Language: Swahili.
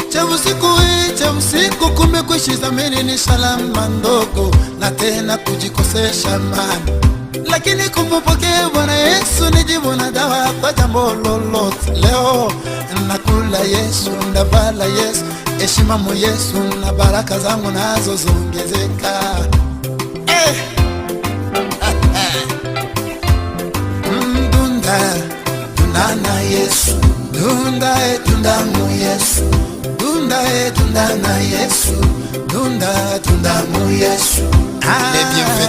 cha usiku kumekwisha zamini ni salama ndogo na tena kujikosesha amani. Lakini kumpokea Bwana Yesu ni jibu na dawa kwa jambo lolote. Leo nakula Yesu, ndavala Yesu, heshima mu Yesu na baraka zangu nazo zongezeka. Dunda Yesu, dunda mu Yesu, dunda na Yesu, dunda mu Yesu. Les bienfaits